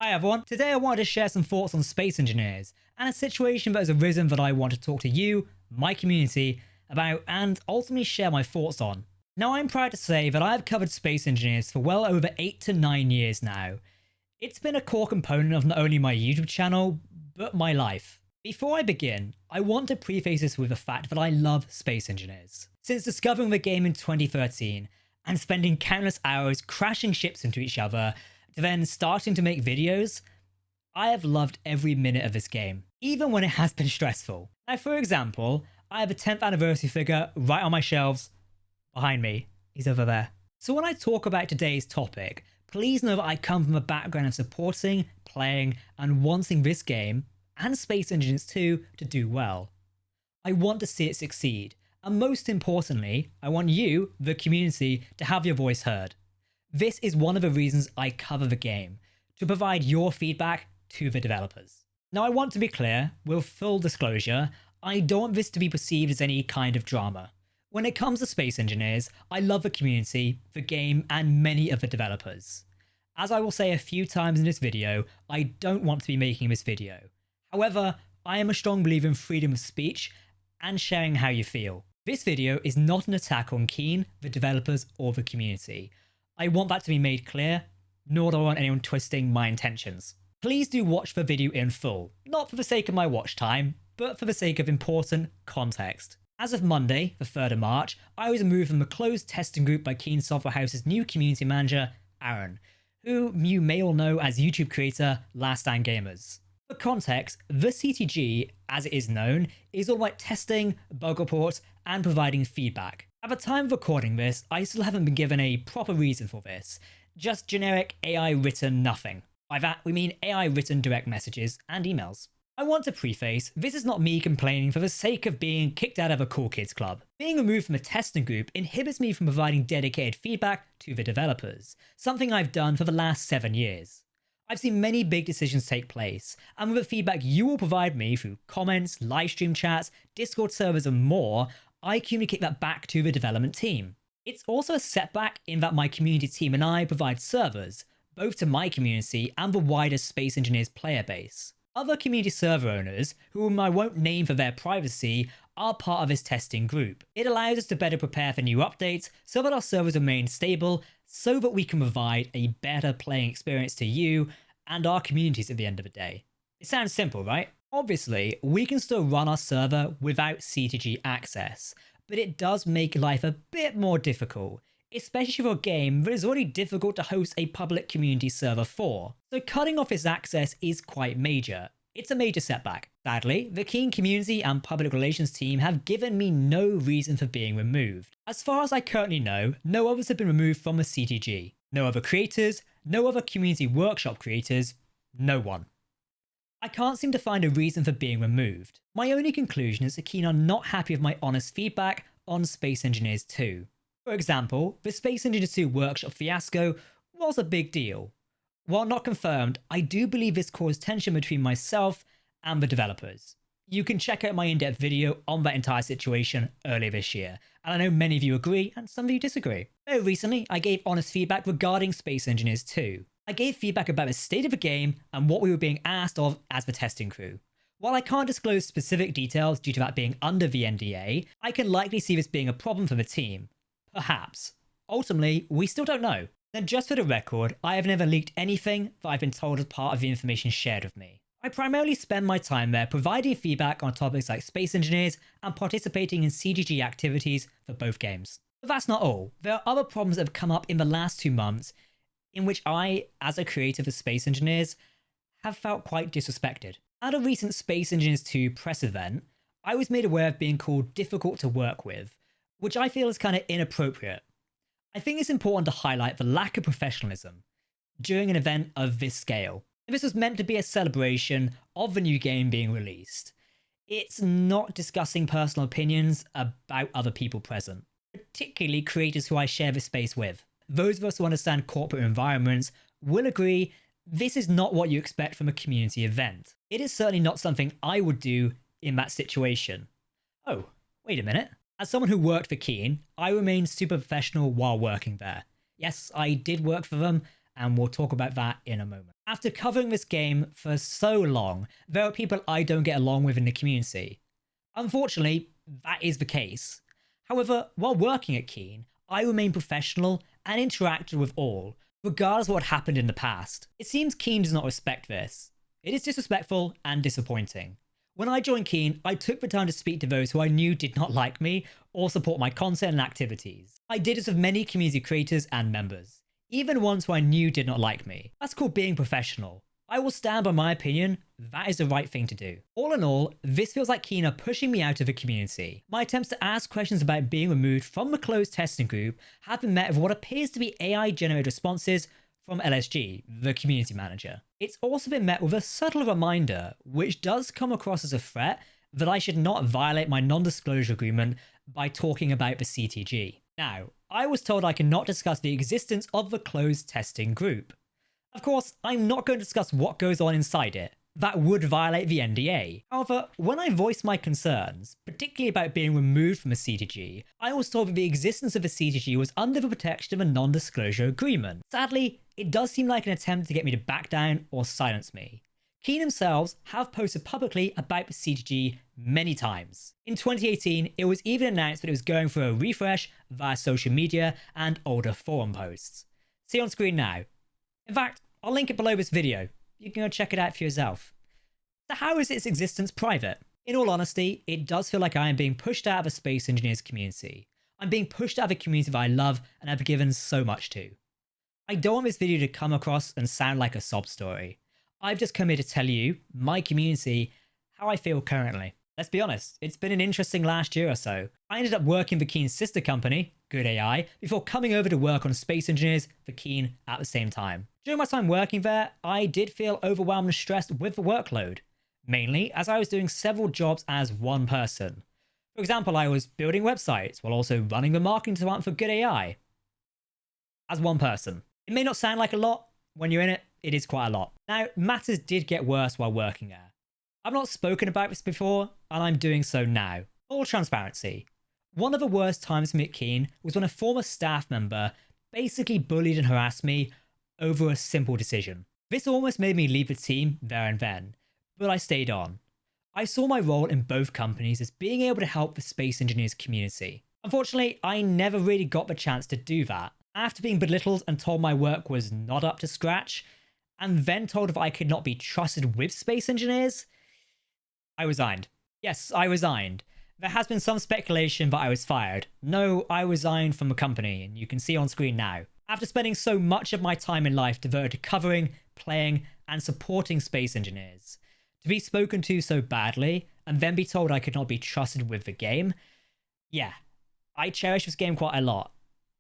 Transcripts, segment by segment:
Hi everyone, today I wanted to share some thoughts on space engineers and a situation that has arisen that I want to talk to you, my community, about and ultimately share my thoughts on. Now I'm proud to say that I have covered space engineers for well over 8 to 9 years now. It's been a core component of not only my YouTube channel, but my life. Before I begin, I want to preface this with the fact that I love space engineers. Since discovering the game in 2013 and spending countless hours crashing ships into each other, to then starting to make videos, I have loved every minute of this game, even when it has been stressful. Now, for example, I have a 10th anniversary figure right on my shelves behind me. He's over there. So when I talk about today's topic, please know that I come from a background of supporting, playing, and wanting this game, and Space Engineers 2 to do well. I want to see it succeed, and most importantly, I want you, the community, to have your voice heard. This is one of the reasons I cover the game, to provide your feedback to the developers. Now I want to be clear, with full disclosure, I don't want this to be perceived as any kind of drama. When it comes to Space Engineers, I love the community, the game, and many of the developers. As I will say a few times in this video, I don't want to be making this video. However, I am a strong believer in freedom of speech and sharing how you feel. This video is not an attack on Keen, the developers, or the community. I want that to be made clear, nor do I want anyone twisting my intentions. Please do watch the video in full, not for the sake of my watch time, but for the sake of important context. As of Monday, the 3rd of March, I was removed from the closed testing group by Keen Software House's new community manager, Aaron, who you may all know as YouTube creator Last Stand Gamers. For context, the CTG, as it is known, is all about testing, bug reports, and providing feedback. At the time of recording this, I still haven't been given a proper reason for this, just generic AI written nothing. By that, we mean AI written direct messages and emails. I want to preface, this is not me complaining for the sake of being kicked out of a cool kids club. Being removed from a testing group inhibits me from providing dedicated feedback to the developers, something I've done for the last 7 years. I've seen many big decisions take place, and with the feedback you will provide me through comments, livestream chats, Discord servers and more, I communicate that back to the development team. It's also a setback in that my community team and I provide servers, both to my community and the wider Space Engineers player base. Other community server owners, whom I won't name for their privacy, are part of this testing group. It allows us to better prepare for new updates so that our servers remain stable, so that we can provide a better playing experience to you and our communities at the end of the day. It sounds simple, right? Obviously, we can still run our server without CTG access, but it does make life a bit more difficult, especially for a game that is already difficult to host a public community server for. So cutting off its access is quite major. It's a major setback. Sadly, the Keen community and public relations team have given me no reason for being removed. As far as I currently know, no others have been removed from the CTG. No other creators, no other community workshop creators, no one. I can't seem to find a reason for being removed. My only conclusion is that Keen are not happy with my honest feedback on Space Engineers 2. For example, the Space Engineers 2 workshop fiasco was a big deal. While not confirmed, I do believe this caused tension between myself and the developers. You can check out my in-depth video on that entire situation earlier this year, and I know many of you agree and some of you disagree. Very recently, I gave honest feedback regarding Space Engineers 2. I gave feedback about the state of the game and what we were being asked of as the testing crew. While I can't disclose specific details due to that being under the NDA, I can likely see this being a problem for the team. Perhaps. Ultimately, we still don't know. Then just for the record, I have never leaked anything that I've been told as part of the information shared with me. I primarily spend my time there providing feedback on topics like Space Engineers and participating in CGG activities for both games. But that's not all. There are other problems that have come up in the last 2 months in which I, as a creator for Space Engineers, have felt quite disrespected. At a recent Space Engineers 2 press event, I was made aware of being called difficult to work with, which I feel is kind of inappropriate. I think it's important to highlight the lack of professionalism during an event of this scale. This was meant to be a celebration of the new game being released. It's not discussing personal opinions about other people present, particularly creators who I share this space with. Those of us who understand corporate environments will agree this is not what you expect from a community event. It is certainly not something I would do in that situation. Oh, wait a minute. As someone who worked for Keen, I remained super professional while working there. Yes, I did work for them, and we'll talk about that in a moment. After covering this game for so long, there are people I don't get along with in the community. Unfortunately, that is the case. However, while working at Keen, I remain professional and interacted with all, regardless of what happened in the past. It seems Keen does not respect this. It is disrespectful and disappointing. When I joined Keen, I took the time to speak to those who I knew did not like me or support my content and activities. I did this with many community creators and members, even ones who I knew did not like me. That's called being professional. I will stand by my opinion, that is the right thing to do. All in all, this feels like Keen are pushing me out of the community. My attempts to ask questions about being removed from the closed testing group have been met with what appears to be AI-generated responses from LSG, the community manager. It's also been met with a subtle reminder, which does come across as a threat, that I should not violate my non-disclosure agreement by talking about the CTG. Now, I was told I cannot discuss the existence of the closed testing group. Of course, I'm not going to discuss what goes on inside it. That would violate the NDA. However, when I voiced my concerns, particularly about being removed from a CTG, I was told that the existence of a CTG was under the protection of a non-disclosure agreement. Sadly, it does seem like an attempt to get me to back down or silence me. Keen themselves have posted publicly about the CTG many times. In 2018, it was even announced that it was going for a refresh via social media and older forum posts. See on screen now. In fact, I'll link it below this video. You can go check it out for yourself. So how is its existence private? In all honesty, it does feel like I am being pushed out of a Space Engineers community. I'm being pushed out of a community that I love and have given so much to. I don't want this video to come across and sound like a sob story. I've just come here to tell you, my community, how I feel currently. Let's be honest, it's been an interesting last year or so. I ended up working for Keen's sister company, Good AI, before coming over to work on Space Engineers for Keen at the same time. During my time working there, I did feel overwhelmed and stressed with the workload, mainly as I was doing several jobs as one person. For example, I was building websites while also running the marketing department for Good AI. As one person. It may not sound like a lot. When you're in it, it is quite a lot. Now, matters did get worse while working there. I've not spoken about this before, and I'm doing so now. Full transparency. One of the worst times for me at Keen was when a former staff member basically bullied and harassed me over a simple decision. This almost made me leave the team there and then, but I stayed on. I saw my role in both companies as being able to help the Space Engineers community. Unfortunately, I never really got the chance to do that. After being belittled and told my work was not up to scratch, and then told if I could not be trusted with Space Engineers, I resigned. Yes, I resigned. There has been some speculation that I was fired. No, I resigned from the company, and you can see on screen now. After spending so much of my time in life devoted to covering, playing, and supporting Space Engineers, to be spoken to so badly, and then be told I could not be trusted with the game, yeah, I cherish this game quite a lot.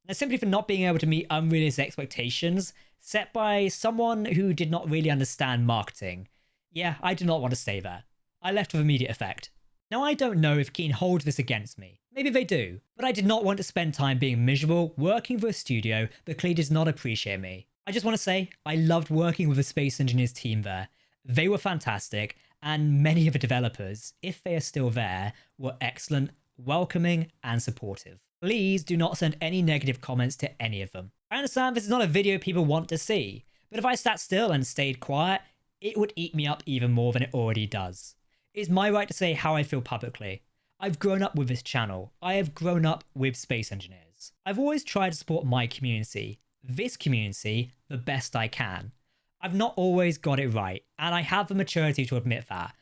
And simply for not being able to meet unrealistic expectations set by someone who did not really understand marketing. Yeah, I do not want to stay there. I left with immediate effect. Now, I don't know if Keen holds this against me. Maybe they do. But I did not want to spend time being miserable working for a studio that clearly does not appreciate me. I just want to say, I loved working with the Space Engineers team there. They were fantastic, and many of the developers, if they are still there, were excellent, welcoming, and supportive. Please do not send any negative comments to any of them. I understand this is not a video people want to see, but if I sat still and stayed quiet, it would eat me up even more than it already does. It's my right to say how I feel publicly. I've grown up with this channel. I have grown up with Space Engineers. I've always tried to support my community, this community, the best I can. I've not always got it right, and I have the maturity to admit that.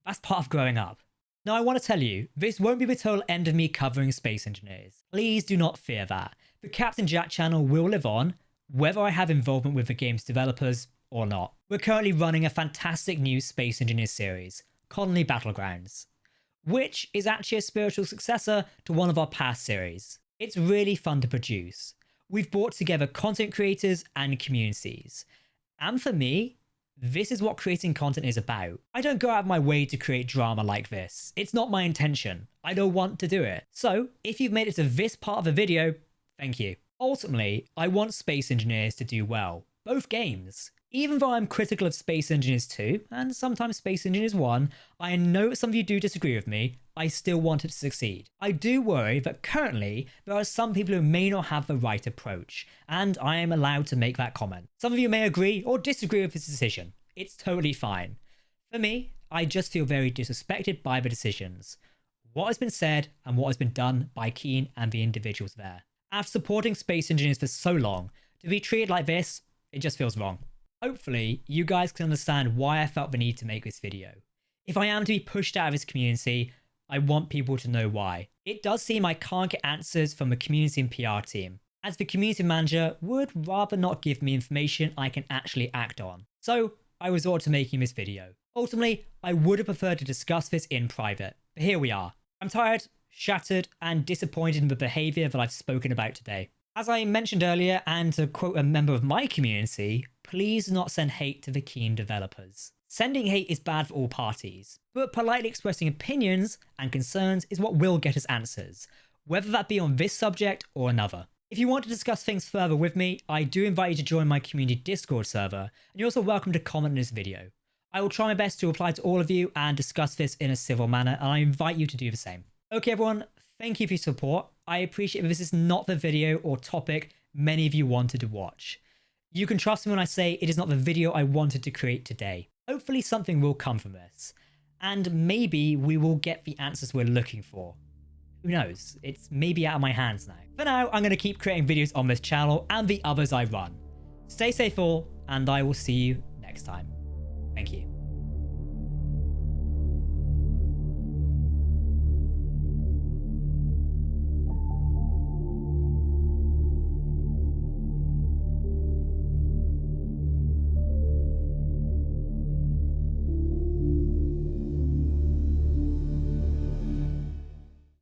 That's part of growing up. Now, I want to tell you, this won't be the total end of me covering Space Engineers. Please do not fear that. The Captain Jack channel will live on, whether I have involvement with the game's developers or not. We're currently running a fantastic new Space Engineers series, Colony Battlegrounds, which is actually a spiritual successor to one of our past series. It's really fun to produce. We've brought together content creators and communities. And for me, this is what creating content is about. I don't go out of my way to create drama like this. It's not my intention. I don't want to do it. So, if you've made it to this part of the video, thank you. Ultimately, I want Space Engineers to do well. Both games. Even though I'm critical of Space Engineers 2, and sometimes Space Engineers 1, I know some of you do disagree with me, I still want it to succeed. I do worry that currently there are some people who may not have the right approach, and I am allowed to make that comment. Some of you may agree or disagree with this decision. It's totally fine. For me, I just feel very disrespected by the decisions, what has been said and what has been done by Keen and the individuals there. After supporting space engineers for so long, to be treated like this, it just feels wrong. Hopefully, you guys can understand why I felt the need to make this video. If I am to be pushed out of this community, I want people to know why. It does seem I can't get answers from the community and PR team, as the community manager would rather not give me information I can actually act on. So I resort to making this video. Ultimately, I would have preferred to discuss this in private, but here we are. I'm tired, shattered, and disappointed in the behaviour that I've spoken about today. As I mentioned earlier, and to quote a member of my community, please do not send hate to the Keen developers. Sending hate is bad for all parties, but politely expressing opinions and concerns is what will get us answers, whether that be on this subject or another. If you want to discuss things further with me, I do invite you to join my community Discord server, and you're also welcome to comment on this video. I will try my best to reply to all of you and discuss this in a civil manner, and I invite you to do the same. Okay everyone, thank you for your support. I appreciate that this is not the video or topic many of you wanted to watch. You can trust me when I say it is not the video I wanted to create today. Hopefully something will come from this, and maybe we will get the answers we're looking for. Who knows, it's maybe out of my hands now. For now, I'm going to keep creating videos on this channel and the others I run. Stay safe all, and I will see you next time. Thank you.